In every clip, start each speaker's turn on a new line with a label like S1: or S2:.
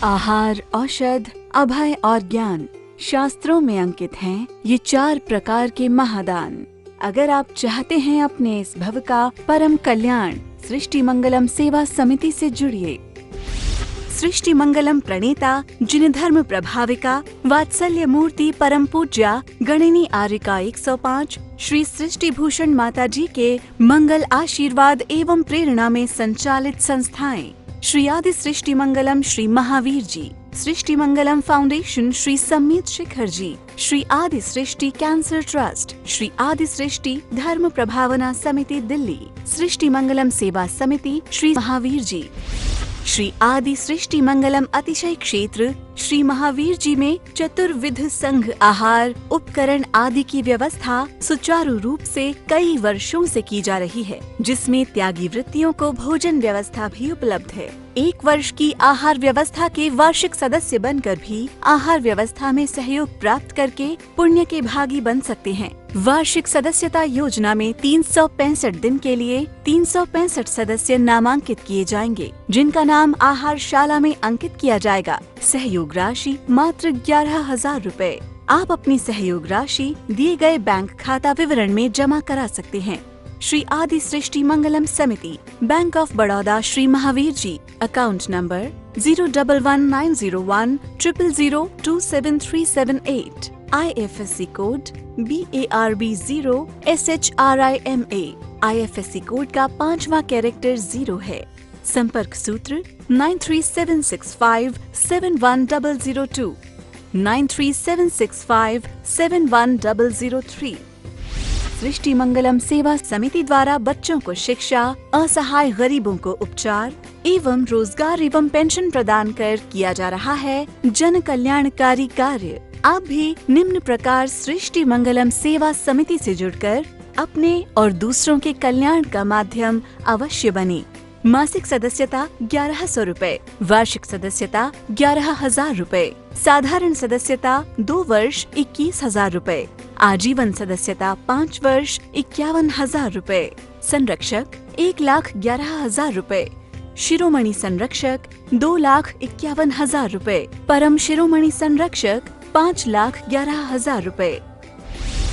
S1: आहार, औषध, अभय और ज्ञान शास्त्रों में अंकित हैं ये 4 प्रकार के महादान। अगर आप चाहते हैं अपने इस भव का परम कल्याण, सृष्टि मंगलम सेवा समिति से जुड़िए। सृष्टि मंगलम प्रणेता जिन धर्म प्रभाविका वात्सल्य मूर्ति परम पूज्या गणिनी आर्यिका 105 श्री सृष्टि भूषण माता जी के मंगल आशीर्वाद एवं प्रेरणा में संचालित संस्थाएं श्री आदि सृष्टि मंगलम श्री महावीर जी, सृष्टि मंगलम फाउंडेशन श्री सम्मीत शिखर जी, श्री आदि सृष्टि कैंसर ट्रस्ट, श्री आदि सृष्टि धर्म प्रभावना समिति दिल्ली, सृष्टि मंगलम सेवा समिति श्री महावीर जी, श्री आदि सृष्टि मंगलम अतिशय क्षेत्र श्री महावीर जी में चतुर्विध संघ आहार उपकरण आदि की व्यवस्था सुचारू रूप से कई वर्षों से की जा रही है, जिसमें त्यागी वृत्तियों को भोजन व्यवस्था भी उपलब्ध है। 1 वर्ष की आहार व्यवस्था के वार्षिक सदस्य बनकर भी आहार व्यवस्था में सहयोग प्राप्त करके पुण्य के भागी बन सकते हैं। वार्षिक सदस्यता योजना में 365 दिन के लिए 365 सदस्य नामांकित किए जाएंगे, जिनका नाम आहारशाला में अंकित किया जाएगा। सहयोग राशि मात्र 11,000 रूपए। आप अपनी सहयोग राशि दिए गए बैंक खाता विवरण में जमा करा सकते हैं। श्री आदि Srishti Mangalam Samiti, bank of Baroda, Shri Mahavir ji, account number 0119010027378, IFSC code BARB0SHRIMA, IFSC code का 5वां कैरेक्टर 0 है। संपर्क सूत्र 9376571002, 9376571003। सृष्टि मंगलम सेवा समिति द्वारा बच्चों को शिक्षा, असहाय गरीबों को उपचार एवं रोजगार एवं पेंशन प्रदान कर किया जा रहा है जन कल्याणकारी कार्य। आप भी निम्न प्रकार सृष्टि मंगलम सेवा समिति से जुड़कर अपने और दूसरों के कल्याण का माध्यम अवश्य बने। मासिक सदस्यता 1100 रूपए, वार्षिक सदस्यता 11,000 रूपए, साधारण सदस्यता 2 वर्ष 21,000 रूपए, आजीवन सदस्यता 5 वर्ष 51,000 रूपए, संरक्षक 1,11,000 रूपए, शिरोमणि संरक्षक 2,51,000 रूपए, परम शिरोमणि संरक्षक 5,11,000 रूपए।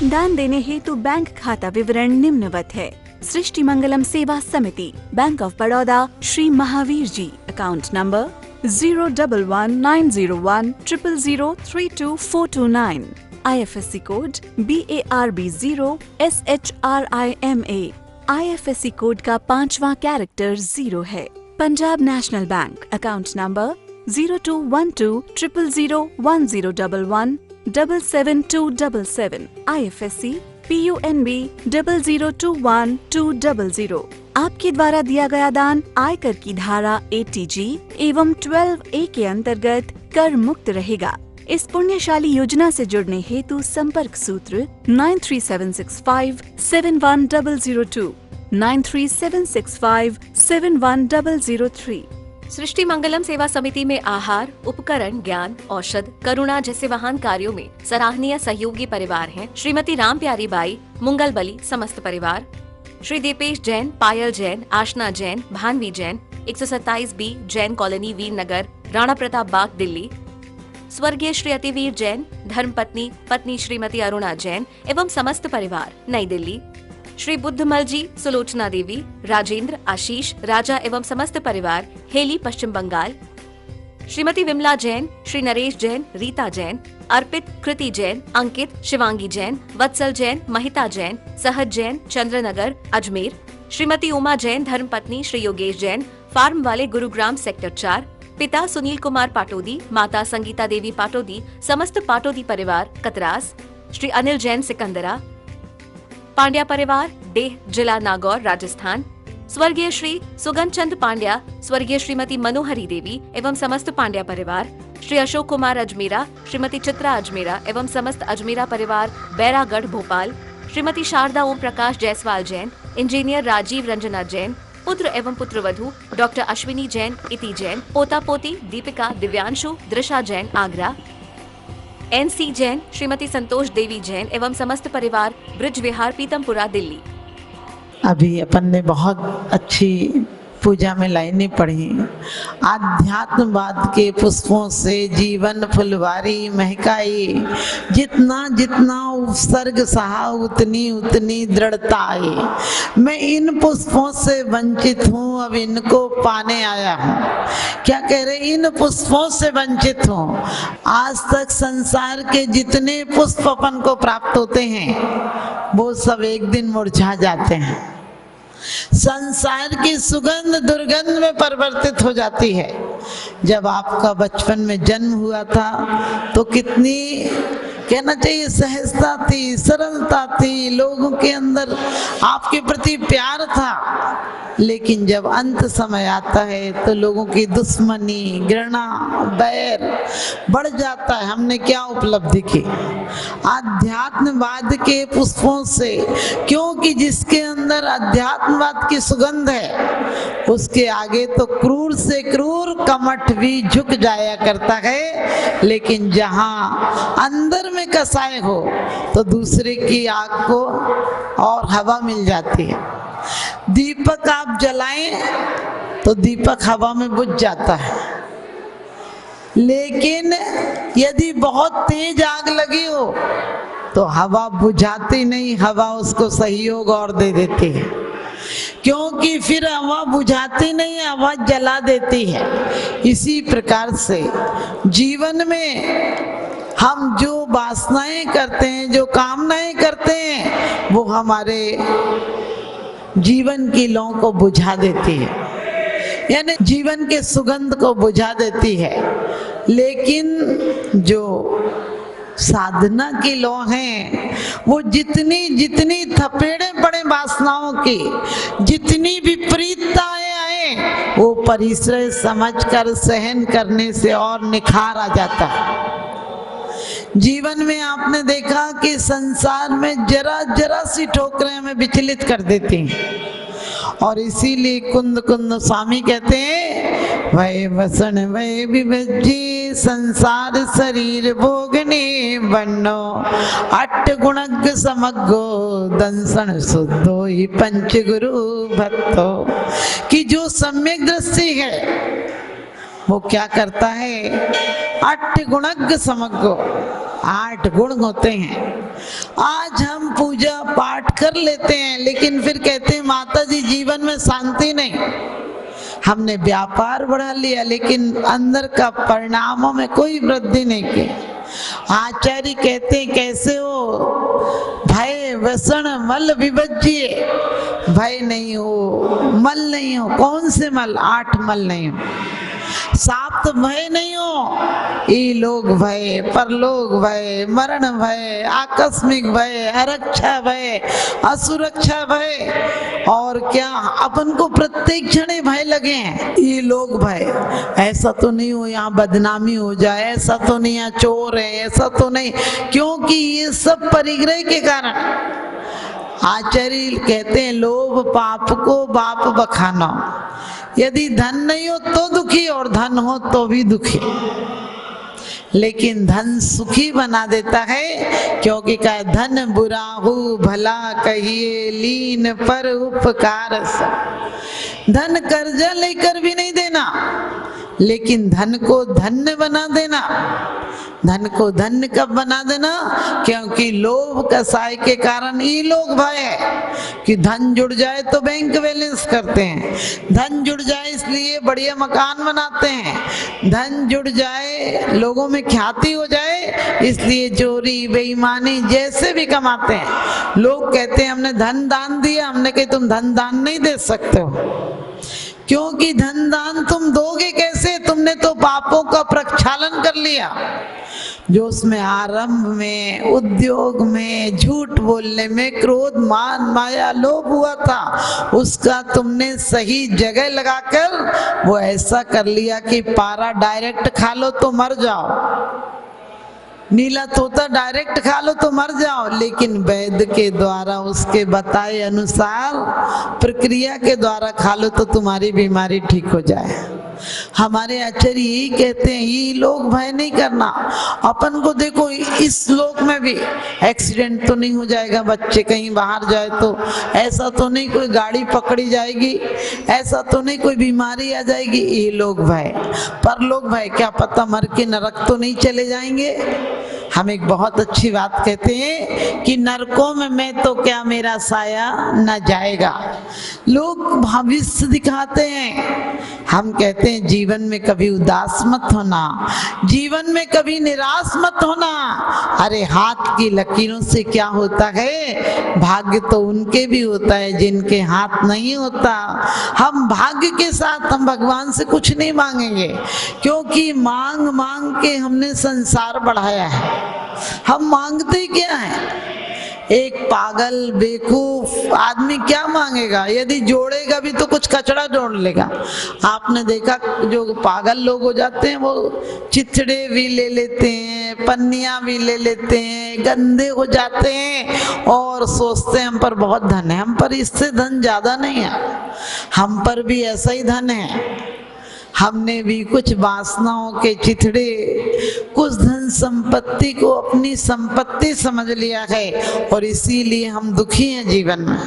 S1: दान देने हेतु बैंक खाता विवरण निम्नवत है। सृष्टि Mangalam Seva Samiti, bank of Baroda, Shri Mahavir ji, account number 0119010032429, IFSC code BARB0SHRIMA, IFSC code का 5वां कैरेक्टर 0 है। Punjab national bank, account number 0212001011777277, IFSC PUNB 0021200। आपके द्वारा दिया गया दान आयकर की धारा 80G एवं 12A के अंतर्गत कर मुक्त रहेगा। इस पुण्यशाली योजना से जुड़ने हेतु संपर्क सूत्र 9376571002, 9376571003।
S2: सृष्टि मंगलम सेवा समिति में आहार, उपकरण, ज्ञान, औषध, करुणा जैसे महान कार्यों में सराहनीय सहयोगी परिवार हैं श्रीमती राम प्यारी बाई, मुंगल बली समस्त परिवार, श्री दीपेश जैन, पायल जैन, आशना जैन, भानवी जैन, 127B जैन कॉलोनी, वीर नगर, राणा प्रताप बाग, दिल्ली, स्वर्गीय श्री अतिवीर जैन, धर्मपत्नी पत्नी श्रीमती अरुणा जैन एवं समस्त परिवार, नई दिल्ली, श्री बुद्धमल जी, सुलोचना देवी, राजेंद्र, आशीष, राजा एवं समस्त परिवार, हेली, पश्चिम बंगाल, श्रीमती विमला जैन, श्री नरेश जैन, रीता जैन, अर्पित, कृति जैन, अंकित, शिवांगी जैन, वत्सल जैन, महिता जैन, सहज जैन, चंद्रनगर, अजमेर, श्रीमती उमा जैन, धर्मपत्नी श्री योगेश जैन, फार्म वाले, गुरुग्राम सेक्टर 4, पिता सुनील कुमार पाटोदी, माता संगीता देवी पाटोदी, समस्त पाटोदी परिवार, कतरास, श्री अनिल जैन, सिकंदरा, पांड्या परिवार, डेह, जिला नागौर, राजस्थान, स्वर्गीय श्री सुगन चंद पांड्या, स्वर्गीय श्रीमती मनोहरी देवी एवं समस्त पांड्या परिवार, श्री अशोक कुमार अजमेरा, श्रीमती चित्रा अजमेरा एवं समस्त अजमेरा परिवार, बैरागढ़, भोपाल, श्रीमती शारदा ओम प्रकाश जायसवाल जैन, इंजीनियर राजीव रंजना जैन, पुत्र एवं पुत्रवधू डॉक्टर अश्विनी जैन, इति जैन, पोता पोती दीपिका, दिव्यांशु, दृशा जैन, आगरा, NC जैन, श्रीमती संतोष देवी जैन एवं समस्त परिवार, ब्रिज विहार, पीतमपुरा, दिल्ली।
S3: अभी अपन ने बहुत अच्छी पूजा में लाइनें पढ़ी। आध्यात्मवाद के पुष्पों से जीवन फुलवारी महकाई, जितना जितना उपसर्ग सहा उतनी उतनी दृढ़ता आई। मैं इन पुष्पों से वंचित हूँ, अब इनको पाने आया हूँ। क्या कह रहे? इन पुष्पों से वंचित हूँ। आज तक संसार के जितने पुष्प अपन को प्राप्त होते हैं वो सब एक दिन मुरझा जाते हैं। संसार की सुगंध दुर्गंध में परिवर्तित हो जाती है। जब आपका बचपन में जन्म हुआ था तो कितनी कहना चाहिए सहजता थी, सरलता थी, लोगों के अंदर आपके प्रति प्यार था। लेकिन जब अंत समय आता है तो लोगों की दुश्मनी, घृणा, बैर बढ़ जाता है। हमने क्या उपलब्धि की? आध्यात्मवाद के पुष्पों से, क्योंकि जिसके अंदर अध्यात्मवाद की सुगंध है उसके आगे तो क्रूर से क्रूर कमठ भी झुक जाया करता है। लेकिन जहां अंदर में कसाय हो तो दूसरे की आग को और हवा मिल जाती है। दीपक आप जलाएं तो दीपक हवा में बुझ जाता है, लेकिन यदि बहुत तेज आग लगी हो तो हवा बुझाती नहीं, हवा उसको सहयोग और दे देती है। क्योंकि फिर हवा बुझाती नहीं, हवा जला देती है। इसी प्रकार से जीवन में हम जो वासनाएं करते हैं, जो कामनाएं करते हैं, वो हमारे जीवन की लौ को बुझा देती है, यानी जीवन के सुगंध को बुझा देती है। लेकिन जो साधना की लौ है वो जितनी जितनी थपेड़े पड़े वासनाओं की, जितनी विपरीतताएं आए, वो परिश्रय समझकर सहन करने से और निखार आ जाता है। जीवन में आपने देखा कि संसार में जरा जरा सी ठोकरें हमें विचलित कर देती हैं, और इसीलिए कुंद कुंद स्वामी कहते हैं, वै वसन वै विभज्जी संसार शरीर भोगने बनो, अट्ठ गुणज्ञ समग्गो दंसन शुद्धो ही पंच गुरु भक्तो। कि जो सम्यक दृष्टि है वो क्या करता है? अट्ठ गुणज्ञ समग्गो, 8 गुण होते हैं। आज हम पूजा पाठ कर लेते हैं लेकिन फिर कहते हैं माता जी जीवन में शांति नहीं। हमने व्यापार बढ़ा लिया लेकिन अंदर का परिणामों में कोई वृद्धि नहीं की। आचार्य कहते हैं कैसे हो? भय व्यसन मल विभज्य। भय नहीं हो, मल नहीं हो। कौन से मल? 8 मल नहीं हो। साप्त भय नहीं हो, ई लोग भय, परलोक भय, मरण भय, आकस्मिक भय, अरक्षा भय, असुरक्षा भय, और क्या अपन को प्रत्येक क्षण भय लगे हैं। ये लोग भय, ऐसा तो नहीं हो यहाँ बदनामी हो जाए, ऐसा तो नहीं यहाँ चोर है, ऐसा तो नहीं, क्योंकि ये सब परिग्रह के कारण। आचार्य कहते हैं लोभ पाप को बाप बखाना। यदि धन नहीं हो तो दुखी और धन हो तो भी दुखी, लेकिन धन सुखी बना देता है। क्योंकि क्या धन बुराहु भला कहिए लीन पर उपकार सा। धन कर्जा लेकर भी नहीं देना, लेकिन धन को धन्य बना देना। धन को धन्य कब बना देना? क्योंकि लोभ कसाय के कारण ये लोग भय है कि धन जुड़ जाए तो बैंक बैलेंस करते हैं, धन जुड़ जाए इसलिए बढ़िया मकान बनाते हैं, धन जुड़ जाए लोगों में ख्याति हो जाए इसलिए चोरी बेईमानी जैसे भी कमाते हैं। लोग कहते हैं हमने धन दान दिया, हमने कहा तुम धन दान नहीं दे सकते हो, क्योंकि धन दान तुम दोगे कैसे? तुमने तो पापों का प्रक्षालन कर लिया। जो उसमें आरंभ में, उद्योग में, झूठ बोलने में, क्रोध मान माया लोभ हुआ था, उसका तुमने सही जगह लगाकर वो ऐसा कर लिया कि पारा डायरेक्ट खा लो तो मर जाओ, नीला तोता डायरेक्ट खा लो तो मर जाओ। लेकिन वैद्य के द्वारा उसके बताए अनुसार प्रक्रिया के द्वारा खा लो तो तुम्हारी बीमारी ठीक हो जाए। हमारे आचार्य यही कहते हैं, ये लोग भय नहीं करना। अपन को देखो इस लोक में भी एक्सीडेंट तो नहीं हो जाएगा, बच्चे कहीं बाहर जाए तो ऐसा तो नहीं कोई गाड़ी पकड़ी जाएगी, ऐसा तो नहीं कोई बीमारी आ जाएगी, ये लोग भय। पर लोग भय क्या पता मर के नरक तो नहीं चले जाएंगे। हम एक बहुत अच्छी बात कहते हैं कि नरकों में मैं तो क्या मेरा साया न जाएगा। लोग भविष्य दिखाते हैं, हम कहते हैं जीवन में कभी उदास मत होना, जीवन में कभी निराश मत होना। अरे हाथ की लकीरों से क्या होता है, भाग्य तो उनके भी होता है जिनके हाथ नहीं होता। हम भाग्य के साथ हम भगवान से कुछ नहीं मांगेंगे, क्योंकि मांग मांग के हमने संसार बढ़ाया है। हम मांगते क्या है? एक पागल बेवकूफ आदमी क्या मांगेगा? यदि जोड़ेगा भी तो कुछ कचड़ा जोड़ लेगा। आपने देखा जो पागल लोग हो जाते हैं वो चिथड़े भी ले लेते हैं, पन्नियां भी ले लेते हैं, गंदे हो जाते हैं और सोचते हैं हम पर बहुत धन है। हम पर इससे धन ज्यादा नहीं है, हम पर भी ऐसा ही धन है। हमने भी कुछ वासनाओं के चिथड़े, कुछ धन संपत्ति को अपनी संपत्ति समझ लिया है और इसीलिए हम दुखी हैं जीवन में,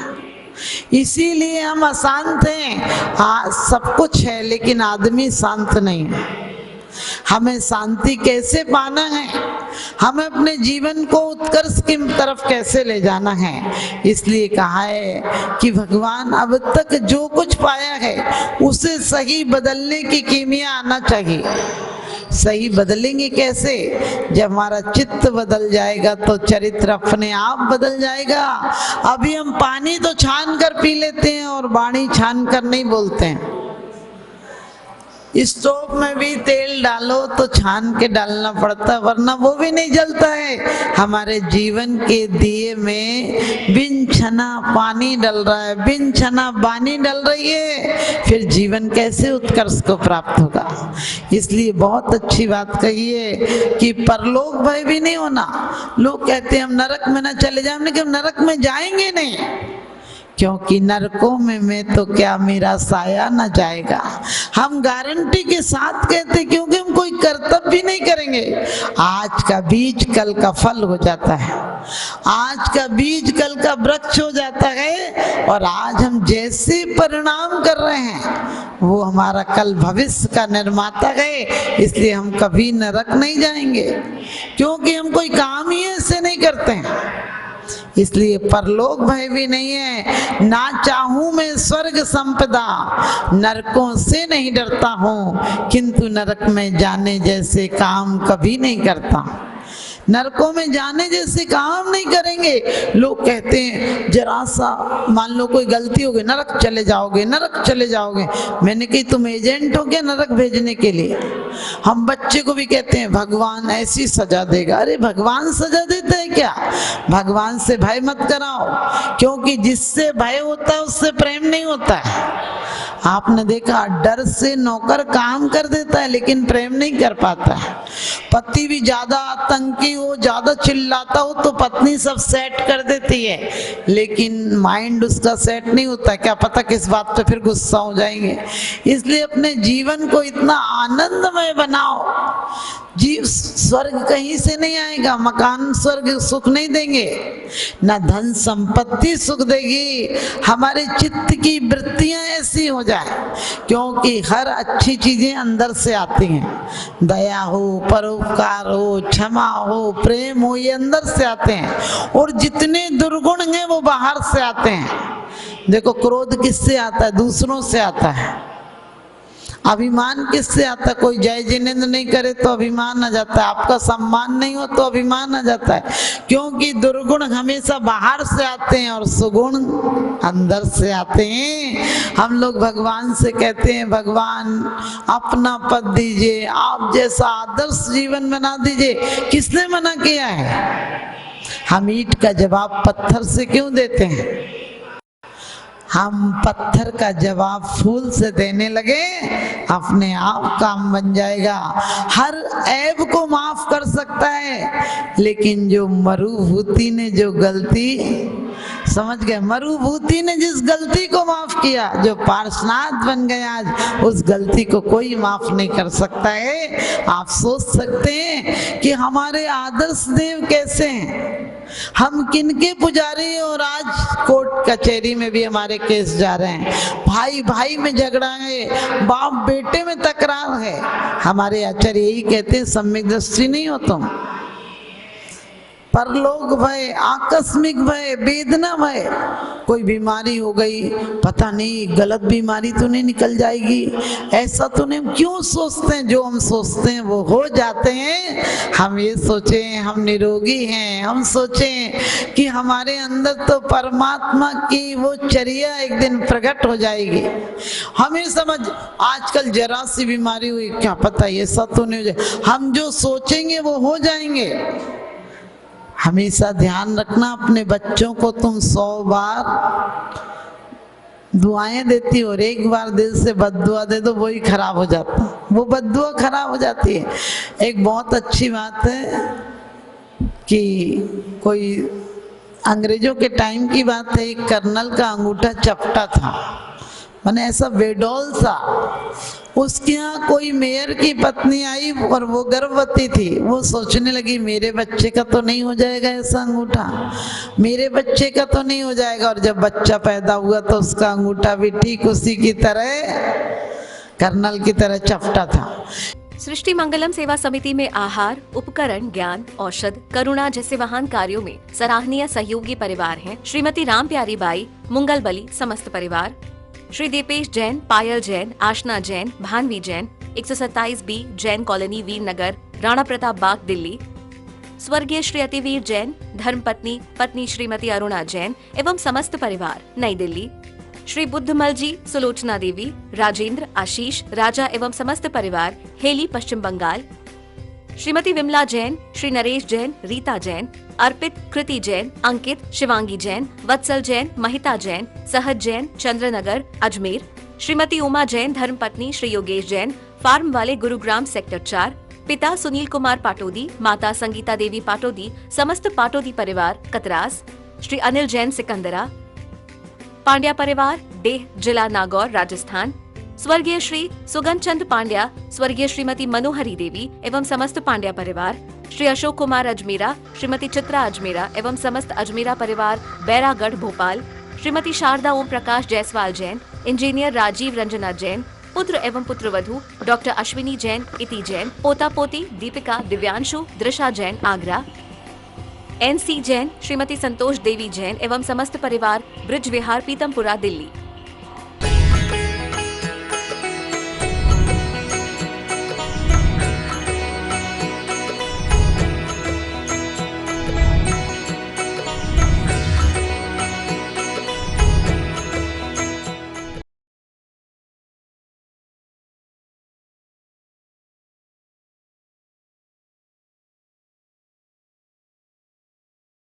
S3: इसीलिए हम अशांत हैं। सब कुछ है लेकिन आदमी शांत नहीं है। हमें शांति कैसे पाना है, हमें अपने जीवन को उत्कर्ष की तरफ कैसे ले जाना है, इसलिए कहा है कि भगवान अब तक जो कुछ पाया है उसे सही बदलने की कीमिया आना चाहिए। सही बदलेंगे कैसे? जब हमारा चित्त बदल जाएगा तो चरित्र अपने आप बदल जाएगा। अभी हम पानी तो छान कर पी लेते हैं और वाणी छान कर नहीं बोलते हैं। स्टोव में भी तेल डालो तो छान के डालना पड़ता है, वरना वो भी नहीं जलता है। हमारे जीवन के दिए में बिन छना पानी डल रहा है, बिन छना बानी डल रही है, फिर जीवन कैसे उत्कर्ष को प्राप्त होगा। इसलिए बहुत अच्छी बात कही है कि परलोक भय भी नहीं होना। लोग कहते हैं हम नरक में न चले जाएं, लेकिन हम नरक में जाएंगे नहीं, क्योंकि नरकों में मैं तो क्या मेरा साया न जाएगा। हम गारंटी के साथ कहते, क्योंकि हम कोई कर्तव्य भी नहीं करेंगे। आज का बीज कल का फल हो जाता है, आज का बीज कल का वृक्ष हो जाता है, और आज हम जैसे परिणाम कर रहे हैं वो हमारा कल भविष्य का निर्माता है। इसलिए हम कभी नरक नहीं जाएंगे, क्योंकि हम कोई काम ही ऐसे नहीं करते हैं। इसलिए परलोक भय भी नहीं है। ना चाहूं मैं स्वर्ग संपदा, नरकों से नहीं डरता हूं, किंतु नरक में जाने जैसे काम कभी नहीं करता। नरकों में जाने जैसे काम नहीं करेंगे। लोग कहते हैं जरा सा मान लो कोई गलती हो गई, नरक चले जाओगे, नरक चले जाओगे। मैंने कही तुम एजेंट हो क्या नरक भेजने के लिए? हम बच्चे को भी कहते हैं भगवान ऐसी सजा देगा। अरे भगवान सजा देता है क्या? भगवान से भय मत कराओ, क्योंकि जिससे भय होता है उससे प्रेम नहीं होता है। आपने देखा डर से नौकर काम कर देता है लेकिन प्रेम नहीं कर पाता है। पति भी ज्यादा आतंकी हो, ज्यादा चिल्लाता हो तो पत्नी सब सेट कर देती है, लेकिन माइंड उसका सेट नहीं होता। क्या पता किस बात पे फिर गुस्सा हो जाएंगे। इसलिए अपने जीवन को इतना आनंदमय बनाओ। जीव स्वर्ग कहीं से नहीं आएगा, मकान स्वर्ग सुख नहीं देंगे, ना धन संपत्ति सुख देगी। हमारे चित्त की वृत्तियां ऐसी हो जाए, क्योंकि हर अच्छी चीजें अंदर से आती हैं। दया हो, परोपकार हो, क्षमा हो, प्रेम हो, ये अंदर से आते हैं, और जितने दुर्गुण हैं वो बाहर से आते हैं। देखो क्रोध किससे आता है? दूसरों से आता है। अभिमान किससे आता है? कोई जय जिनेंद्र नहीं करे तो अभिमान आ जाता है, आपका सम्मान नहीं हो तो अभिमान आ जाता है, क्योंकि दुर्गुण हमेशा बाहर से आते हैं और सुगुण अंदर से आते हैं। हम लोग भगवान से कहते हैं भगवान अपना पद दीजिए, आप जैसा आदर्श जीवन बना दीजिए। किसने मना किया है? हम ईंट का जवाब पत्थर से क्यों देते हैं? हम पत्थर का जवाब फूल से देने लगे, अपने आप काम बन जाएगा। हर ऐब को माफ कर सकता है, लेकिन जो मरुभूति ने जो गलती समझ गए? मरुभूति ने जिस गलती को माफ किया, जो पार्श्वनाथ बन गए आज, उस गलती को कोई माफ नहीं कर सकता है। आप सोच सकते हैं कि हमारे आदर्श देव कैसे हैं, हम किनके पुजारी हैं, और आज कोर्ट कचहरी में भी हमारे केस जा रहे हैं, भाई भाई में झगड़ा है, बाप बेटे में तकरार है। हमारे आचार्य यही कहते हैं, सम्यक दृष्टि नहीं हो तुम, परलोक भय, आकस्मिक भय, वेदना भय, कोई बीमारी हो गई, पता नहीं गलत बीमारी तो नहीं निकल जाएगी, ऐसा तो नहीं, क्यों सोचते हैं? जो हम सोचते हैं वो हो जाते हैं। हम ये सोचें हम निरोगी हैं, हम सोचें कि हमारे अंदर तो परमात्मा की वो चर्या एक दिन प्रकट हो जाएगी। हमें समझ, आजकल जरा सी बीमारी हुई, क्या पता ये सब तो नहीं हो जाए, हम जो सोचेंगे वो हो जाएंगे। हमेशा ध्यान रखना, अपने बच्चों को तुम 100 बार दुआएं देती हो और एक बार दिल से बद्दुआ दे दो, वही खराब हो जाता है, वो बद्दुआ खराब हो जाती है। एक बहुत अच्छी बात है कि कोई अंग्रेजों के टाइम की बात है, एक कर्नल का अंगूठा चपटा था, माने ऐसा बेडौल सा। उसके यहाँ कोई मेयर की पत्नी आई और वो गर्भवती थी, वो सोचने लगी मेरे बच्चे का तो नहीं हो जाएगा ऐसा अंगूठा, मेरे बच्चे का तो नहीं हो जाएगा। और जब बच्चा पैदा हुआ तो उसका अंगूठा भी ठीक उसी की तरह, कर्नल की तरह चपटा था।
S2: सृष्टि मंगलम सेवा समिति में आहार, उपकरण, ज्ञान, औषध, करुणा जैसे महान कार्यों में सराहनीय सहयोगी परिवार हैं श्रीमती राम प्यारी बाई, मुंगल बली समस्त परिवार, श्री दीपेश जैन, पायल जैन, आशना जैन, भानवी जैन, 127 बी जैन कॉलोनी, वीर नगर, राणा प्रताप बाग, दिल्ली, स्वर्गीय श्री अतिवीर जैन, धर्मपत्नी पत्नी श्रीमती अरुणा जैन एवं समस्त परिवार, नई दिल्ली, श्री बुद्धमल जी, सुलोचना देवी, राजेंद्र, आशीष, राजा एवं समस्त परिवार, हेली, पश्चिम बंगाल, श्रीमती विमला जैन, श्री नरेश जैन, रीता जैन, अर्पित, कृति जैन, अंकित, शिवांगी जैन, वत्सल जैन, महिता जैन, सहज जैन, चंद्रनगर, अजमेर, श्रीमती उमा जैन, धर्मपत्नी श्री योगेश जैन, फार्म वाले, गुरुग्राम सेक्टर 4, पिता सुनील कुमार पाटोदी, माता संगीता देवी पाटोदी, समस्त पाटोदी परिवार, कतरास, श्री अनिल जैन, सिकंदरा, पांड्या परिवार, डेह, जिला नागौर, राजस्थान, स्वर्गीय श्री सुगन चंद पांड्या, स्वर्गीय श्रीमती मनोहरी देवी एवं समस्त पांड्या परिवार, श्री अशोक कुमार अजमेरा, श्रीमती चित्रा अजमेरा एवं समस्त अजमेरा परिवार, बैरागढ़, भोपाल, श्रीमती शारदा ओम प्रकाश जायसवाल जैन, इंजीनियर राजीव रंजना जैन, पुत्र एवं पुत्रवधू डॉक्टर अश्विनी जैन, इति जैन, पोता पोती दीपिका, दिव्यांशु, दृशा जैन, आगरा, NC जैन, श्रीमती संतोष देवी जैन एवं समस्त परिवार, ब्रिज विहार, पीतमपुरा, दिल्ली।